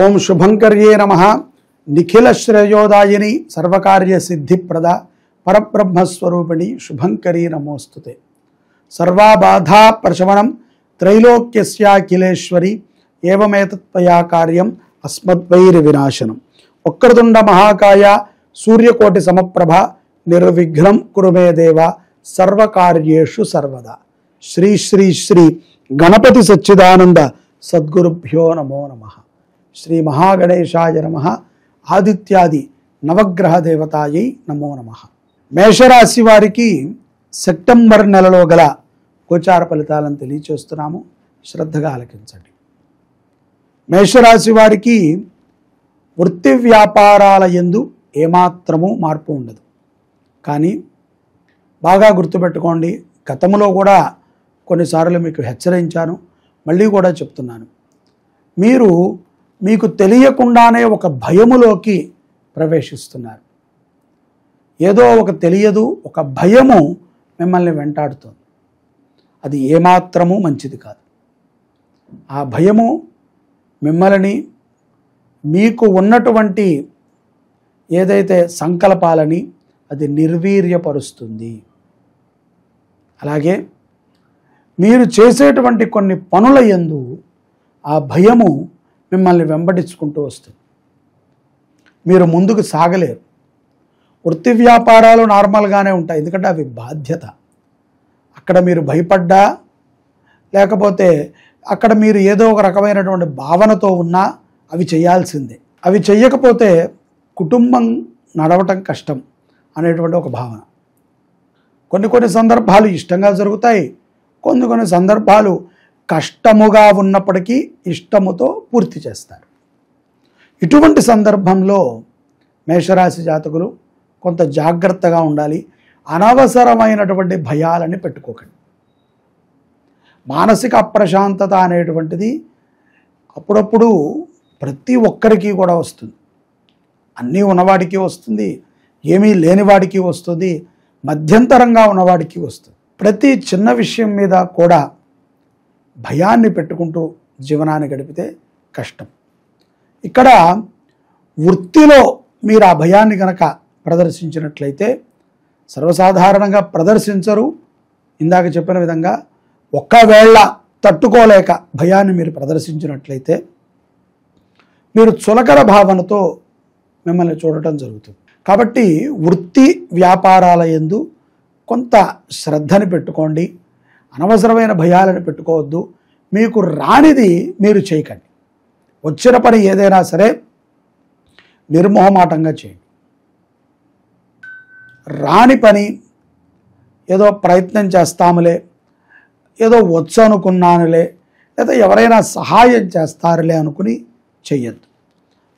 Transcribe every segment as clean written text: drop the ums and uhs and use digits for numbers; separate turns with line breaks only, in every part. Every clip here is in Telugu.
ఓం శుభంకర్యే నమః. నిఖిల శ్రేయోదాయిని సర్వకార్య సిద్ధిప్రద పరబ్రహ్మస్వరూపిణి శుభంకరీ నమోస్తుతే. సర్వాబాధా ప్రశమనం త్రైలోక్యస్యాఖిలేశ్వరి ఏవమేతత్వయా కార్యం అస్మద్వైరి వినాశనం. వక్రతుండ మహాకాయ సూర్యకోటి సమప్రభ నిర్విఘ్నం కురు మే దేవ సర్వకార్యేషు సర్వదా. శ్రీ శ్రీ శ్రీ గణపతి సచ్చిదానంద సద్గురుభ్యో నమో నమః. శ్రీ మహాగణేశాయ నమః. ఆదిత్యాది నవగ్రహ దేవతాయై నమో నమః. మేషరాశి వారికి సెప్టెంబర్ నెలలో గల గోచార ఫలితాలను తెలియచేస్తున్నాము, శ్రద్ధగా ఆలకించండి. మేషరాశి వారికి వృత్తి వ్యాపారాల యందు ఏమాత్రము మార్పు ఉండదు. కానీ బాగా గుర్తుపెట్టుకోండి, గతంలో కూడా కొన్నిసార్లు మీకు హెచ్చరించాను, మళ్ళీ కూడా చెప్తున్నాను. మీకు తెలియకుండానే ఒక భయములోకి ప్రవేశిస్తున్నారు. ఏదో ఒక తెలియదు, ఒక భయము మిమ్మల్ని వెంటాడుతుంది. అది ఏమాత్రము మంచిది కాదు. ఆ భయము మిమ్మల్ని మీకు ఉన్నటువంటి ఏదైతే సంకల్పాలని అది నిర్వీర్యపరుస్తుంది. అలాగే మీరు చేసేటువంటి కొన్ని పనుల యందు ఆ భయము మిమ్మల్ని వెంబడించుకుంటూ వస్తుంది. మీరు ముందుకు సాగలేరు. వృత్తి వ్యాపారాలు నార్మల్గానే ఉంటాయి, ఎందుకంటే అవి బాధ్యత. అక్కడ మీరు భయపడ్డా లేకపోతే అక్కడ మీరు ఏదో ఒక రకమైనటువంటి భావనతో ఉన్నా అవి చేయాల్సిందే. అవి చెయ్యకపోతే కుటుంబం నడవటం కష్టం అనేటువంటి ఒక భావన. కొన్ని సందర్భాలు ఇష్టంగా జరుగుతాయి, కొన్ని సందర్భాలు కష్టముగా ఉన్నప్పటికీ ఇష్టముతో పూర్తి చేస్తారు. ఇటువంటి సందర్భంలో మేషరాశి జాతకులు కొంత జాగ్రత్తగా ఉండాలి. అనవసరమైనటువంటి భయాలని పెట్టుకోకండి. మానసిక అప్రశాంతత అనేటువంటిది అప్పుడప్పుడు ప్రతి ఒక్కరికి కూడా వస్తుంది. అన్నీ ఉన్నవాడికి వస్తుంది, ఏమీ లేనివాడికి వస్తుంది, మధ్యంతరంగా ఉన్నవాడికి వస్తుంది. ప్రతి చిన్న విషయం మీద కూడా భయాన్ని పెట్టుకుంటూ జీవనాన్ని గడిపితే కష్టం. ఇక్కడ వృత్తిలో మీరు ఆ భయాన్ని కనుక ప్రదర్శించినట్లయితే సర్వసాధారణంగా ప్రదర్శించరు. ఇందాక చెప్పిన విధంగా ఒక్కవేళ తట్టుకోలేక భయాన్ని మీరు ప్రదర్శించినట్లయితే మీరు చులకన భావనతో మిమ్మల్ని చూడటం జరుగుతుంది. కాబట్టి వృత్తి వ్యాపారాల యందు కొంత శ్రద్ధని పెట్టుకోండి. అనవసరమైన భయాలను పెట్టుకోవద్దు. మీకు రానిది మీరు చేయకండి. వచ్చిన పని ఏదైనా సరే నిర్మోహమాటంగా చేయండి. రాని పని ఏదో ప్రయత్నం చేస్తాములే, ఏదో వచ్చు అనుకున్నానులే, లేదా ఎవరైనా సహాయం చేస్తారులే అనుకుని చెయ్యొద్దు.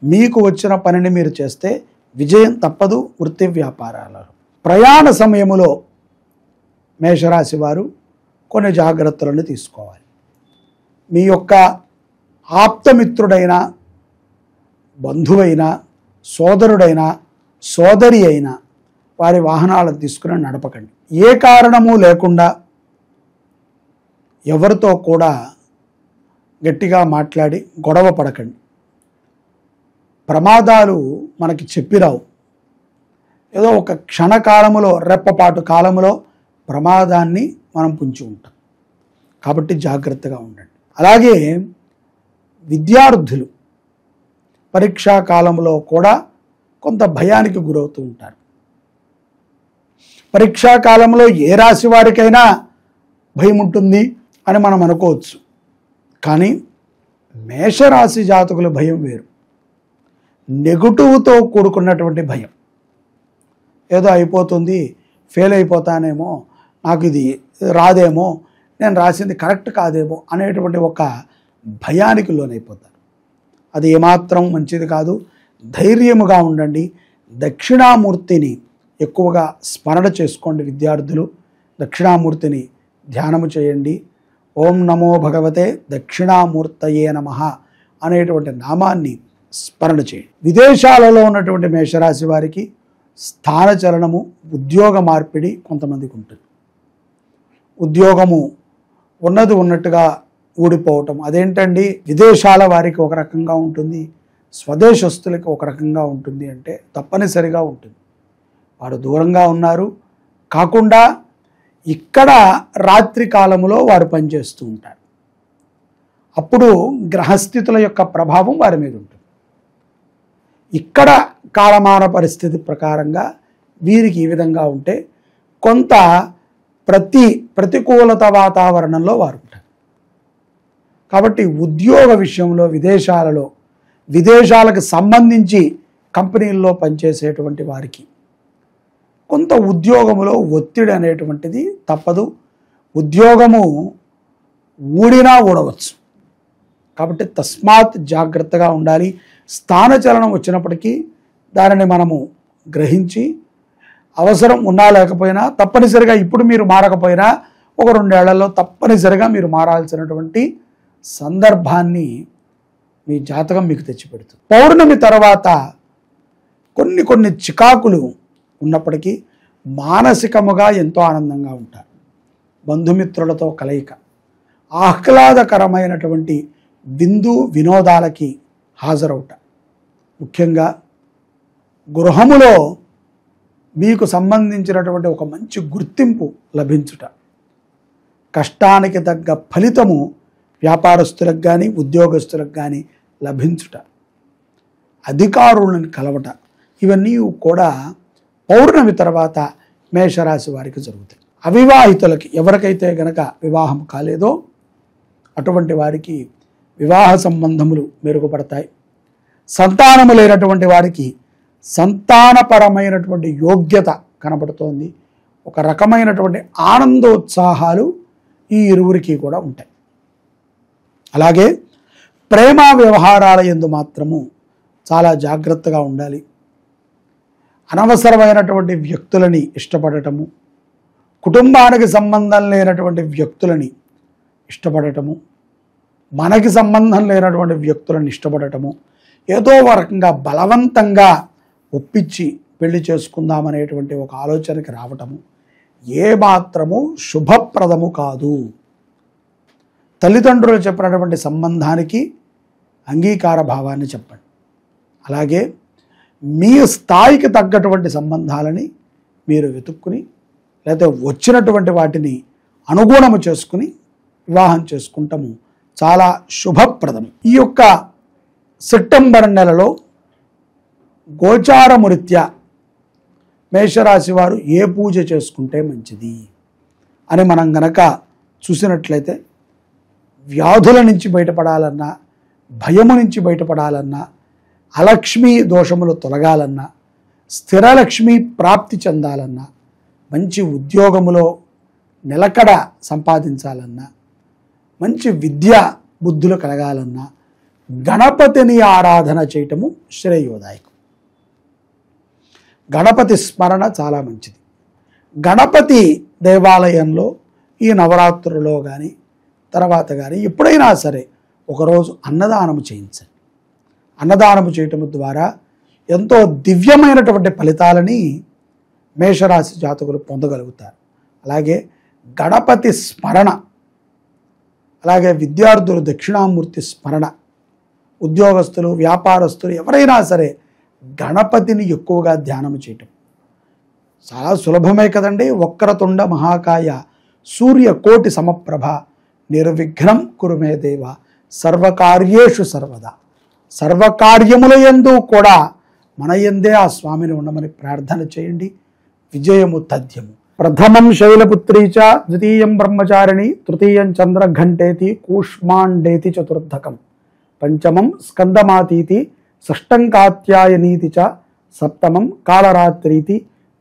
మీకు వచ్చిన పనిని మీరు చేస్తే విజయం తప్పదు. వృత్తి వ్యాపారాలలో ప్రయాణ సమయములో మేషరాశి వారు కొన్ని జాగ్రత్తలను తీసుకోవాలి. మీ యొక్క ఆప్తమిత్రుడైన, బంధువైన, సోదరుడైన, సోదరి అయిన వారి వాహనాలను తీసుకుని నడపకండి. ఏ కారణము లేకుండా ఎవరితో కూడా గట్టిగా మాట్లాడి గొడవ పడకండి. ప్రమాదాలు మనకి చెప్పిరావు. ఏదో ఒక క్షణకాలములో, రెప్పపాటు కాలములో ప్రమాదాన్ని మనం పొంచి ఉంటాం. కాబట్టి జాగ్రత్తగా ఉండండి. అలాగే విద్యార్థులు పరీక్షా కాలంలో కూడా కొంత భయానికి గురవుతూ ఉంటారు. పరీక్షా కాలంలో ఏ రాశి వారికైనా భయం ఉంటుంది అని మనం అనుకోవచ్చు. కానీ మేషరాశి జాతకుల భయం వేరు. నెగటివ్తో కూడుకున్నటువంటి భయం. ఏదో అయిపోతుంది, ఫెయిల్ అయిపోతానేమో, నాకు ఇది రాదేమో, నేను రాసింది కరెక్ట్ కాదేమో అనేటువంటి ఒక భయానికి లోనైపోతారు. అది ఏమాత్రం మంచిది కాదు. ధైర్యముగా ఉండండి. దక్షిణామూర్తిని ఎక్కువగా స్మరణ చేసుకోండి. విద్యార్థులు దక్షిణామూర్తిని ధ్యానము చేయండి. ఓం నమో భగవతే దక్షిణామూర్తయే నమః అనేటువంటి నామాన్ని స్మరణ చేయండి. విదేశాలలో ఉన్నటువంటి మేషరాశి వారికి స్థానచలనము, ఉద్యోగ మార్పిడి కొంతమందికి ఉంటుంది. ఉద్యోగము ఉన్నది ఉన్నట్టుగా ఊడిపోవటం. అదేంటండి, విదేశాల వారికి ఒక రకంగా ఉంటుంది, స్వదేశస్తులకి ఒక రకంగా ఉంటుంది అంటే తప్పనిసరిగా ఉంటుంది. వారు దూరంగా ఉన్నారు కాకుండా ఇక్కడ రాత్రి కాలంలో వారు పనిచేస్తూ ఉంటారు. అప్పుడు గ్రహస్థితుల యొక్క ప్రభావం వారి మీద ఉంటుంది. ఇక్కడ కాలమాన పరిస్థితి ప్రకారంగా వీరికి ఈ విధంగా ఉంటే కొంత ప్రతికూలత వాతావరణంలో వారు ఉంటారు. కాబట్టి ఉద్యోగ విషయంలో విదేశాలకు సంబంధించి కంపెనీల్లో పనిచేసేటువంటి వారికి కొంత ఉద్యోగములో ఒత్తిడి అనేటువంటిది తప్పదు. ఉద్యోగము ఊడినా ఊడవచ్చు. కాబట్టి తస్మాత్ జాగ్రత్తగా ఉండాలి. స్థానచలనం వచ్చినప్పటికీ దానిని మనము గ్రహించి అవసరం ఉన్నా లేకపోయినా తప్పనిసరిగా ఇప్పుడు మీరు మారకపోయినా ఒక 2 ఏళ్లలో తప్పనిసరిగా మీరు మారాల్సినటువంటి సందర్భాన్ని మీ జాతకం మీకు తెచ్చిపెడుతుంది. పౌర్ణమి తర్వాత కొన్ని చికాకులు ఉన్నప్పటికీ మానసికముగా ఎంతో ఆనందంగా ఉంటారు. బంధుమిత్రులతో కలయిక, ఆహ్లాదకరమైనటువంటి విందు వినోదాలకి హాజరవుట, ముఖ్యంగా గృహములో మీకు సంబంధించినటువంటి ఒక మంచి గుర్తింపు లభించుట, కష్టానికి తగ్గ ఫలితము వ్యాపారస్తులకు కానీ ఉద్యోగస్తులకు కానీ లభించుట, అధికారులను కలవట, ఇవన్నీ కూడా పౌర్ణమి తర్వాత మేషరాశి వారికి జరుగుతాయి. అవివాహితులకి ఎవరికైతే గనక వివాహం కాలేదో అటువంటి వారికి వివాహ సంబంధములు మెరుగుపడతాయి. సంతానము లేనటువంటి వారికి సంతానపరమైనటువంటి యోగ్యత కనబడుతోంది. ఒక రకమైనటువంటి ఆనందోత్సాహాలు ఈ ఇరువురికి కూడా ఉంటాయి. అలాగే ప్రేమ వ్యవహారాల యందు మాత్రము చాలా జాగ్రత్తగా ఉండాలి. అనవసరమైనటువంటి వ్యక్తులని ఇష్టపడటము, కుటుంబానికి సంబంధం లేనటువంటి వ్యక్తులని ఇష్టపడటము, మనకి సంబంధం లేనటువంటి వ్యక్తులను ఇష్టపడటము, ఏదో ఒక రకంగా బలవంతంగా ఒప్పించి పెళ్లి చేసుకుందామనేటువంటి ఒక ఆలోచనకి రావటము ఏ మాత్రము శుభప్రదము కాదు. తల్లిదండ్రులు చెప్పినటువంటి సంబంధానికి అంగీకార భావాన్ని చెప్పండి. అలాగే మీ స్థాయికి తగ్గటువంటి సంబంధాలని మీరు వెతుక్కుని లేకపోతే వచ్చినటువంటి వాటిని అనుగుణము చేసుకుని వివాహం చేసుకుంటాము చాలా శుభప్రదం. ఈ యొక్క సెప్టెంబర్ నెలలో గోచారమురీత్యా మేషరాశి వారు ఏ పూజ చేసుకుంటే మంచిది అని మనం గనక చూసినట్లయితే, వ్యాధుల నుంచి బయటపడాలన్నా, భయము నుంచి బయటపడాలన్నా, అలక్ష్మీ దోషములు తొలగాలన్నా, స్థిరలక్ష్మి ప్రాప్తి చెందాలన్నా, మంచి ఉద్యోగములో నిలకడ సంపాదించాలన్నా, మంచి విద్యా బుద్ధులు కలగాలన్నా గణపతిని ఆరాధన చేయటము శ్రేయోదాయకం. గణపతి స్మరణ చాలా మంచిది. గణపతి దేవాలయంలో ఈ నవరాత్రులలో కానీ తర్వాత కానీ ఎప్పుడైనా సరే ఒకరోజు అన్నదానము చేయించండి. అన్నదానము చేయటం ద్వారా ఎంతో దివ్యమైనటువంటి ఫలితాలని మేషరాశి జాతకులు పొందగలుగుతారు. అలాగే గణపతి స్మరణ, అలాగే విద్యార్థులు దక్షిణామూర్తి స్మరణ, ఉద్యోగస్తులు వ్యాపారస్తులు ఎవరైనా సరే గణపతిని ఎక్కువగా ధ్యానము చేయటం చాలా సులభమే కదండి. వక్రతుండ మహాకాయ సూర్యకోటి సమప్రభ నిర్విఘ్నం కురుమే దేవ సర్వకార్యేషు సర్వదా. సర్వకార్యముల యందు కూడా మన యందే ఆ స్వామిని ఉండమని ప్రార్థన చేయండి. విజయము తథ్యము. ప్రథమం శైలపుత్రీ చ, ద్వితీయం బ్రహ్మచారిణి, తృతీయం చంద్రఘంటేతి, కూష్మాండేతి చతుర్థకం, పంచమం స్కందమాతీతి, షష్టం కాత్యాయనీతి చ, సప్తమం కాళరాత్రీతి,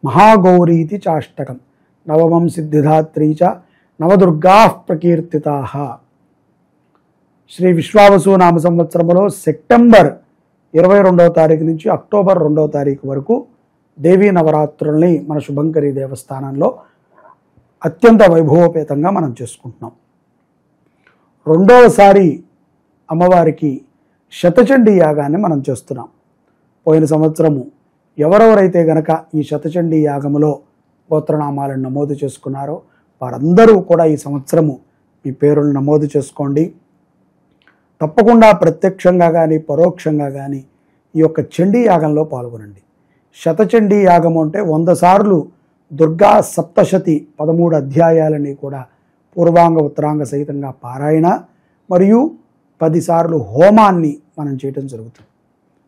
మహాగౌరీతి చాష్టకం, నవమం సిద్ధిదాత్రీ చ, నవదుర్గా ప్రకీర్తితా. శ్రీ విశ్వావసు నామ సంవత్సరంలో సెప్టెంబర్ 22వ తారీఖు నుంచి అక్టోబర్ 2వ తారీఖు వరకు దేవీ నవరాత్రుల్ని మన శుభంకరి దేవస్థానంలో అత్యంత వైభవోపేతంగా మనం చేసుకుంటున్నాం. రెండవసారి అమ్మవారికి శతచండీ యాగాన్ని మనం చేస్తున్నాం. పోయిన సంవత్సరము ఎవరెవరైతే గనక ఈ శతచండీ యాగములో గోత్రనామాలను నమోదు చేసుకున్నారో వారందరూ కూడా ఈ సంవత్సరము మీ పేరును నమోదు చేసుకోండి. తప్పకుండా ప్రత్యక్షంగా కానీ పరోక్షంగా కానీ ఈ యొక్క చండీ యాగంలో పాల్గొనండి. శతచండీ యాగము అంటే 100 సార్లు దుర్గా సప్తశతి 13 అధ్యాయాలని కూడా పూర్వాంగ ఉత్తరాంగ సహితంగా పారాయణ మరియు 10 సార్లు హోమాన్ని మనం చేయటం జరుగుతుంది.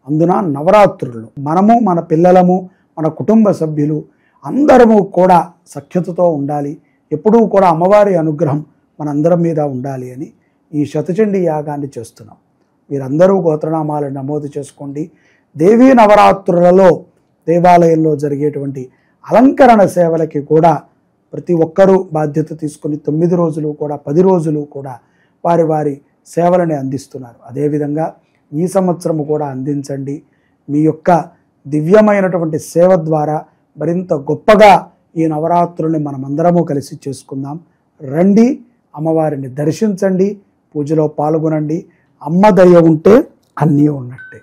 అందున నవరాత్రులు మనము, మన పిల్లలము, మన కుటుంబ సభ్యులు అందరము కూడా సఖ్యతతో ఉండాలి. ఎప్పుడూ కూడా అమ్మవారి అనుగ్రహం మనందరం మీద ఉండాలి అని ఈ శతచండీ యాగాన్ని చేస్తున్నాం. మీరందరూ గోత్రనామాలను నమోదు చేసుకోండి. దేవీ నవరాత్రులలో దేవాలయంలో జరిగేటువంటి అలంకరణ సేవలకి కూడా ప్రతి ఒక్కరూ బాధ్యత తీసుకుని 9 రోజులు కూడా 10 రోజులు కూడా వారి వారి సేవలని అందిస్తున్నారు. అదేవిధంగా ఈ సంవత్సరము కూడా అందించండి. మీ యొక్క దివ్యమైనటువంటి సేవ ద్వారా మరింత గొప్పగా ఈ నవరాత్రుల్ని మనమందరము కలిసి చేసుకుందాం. రండి, అమ్మవారిని దర్శించండి, పూజలో పాల్గొనండి. అమ్మ దయ ఉంటే అన్నీ ఉన్నట్టే.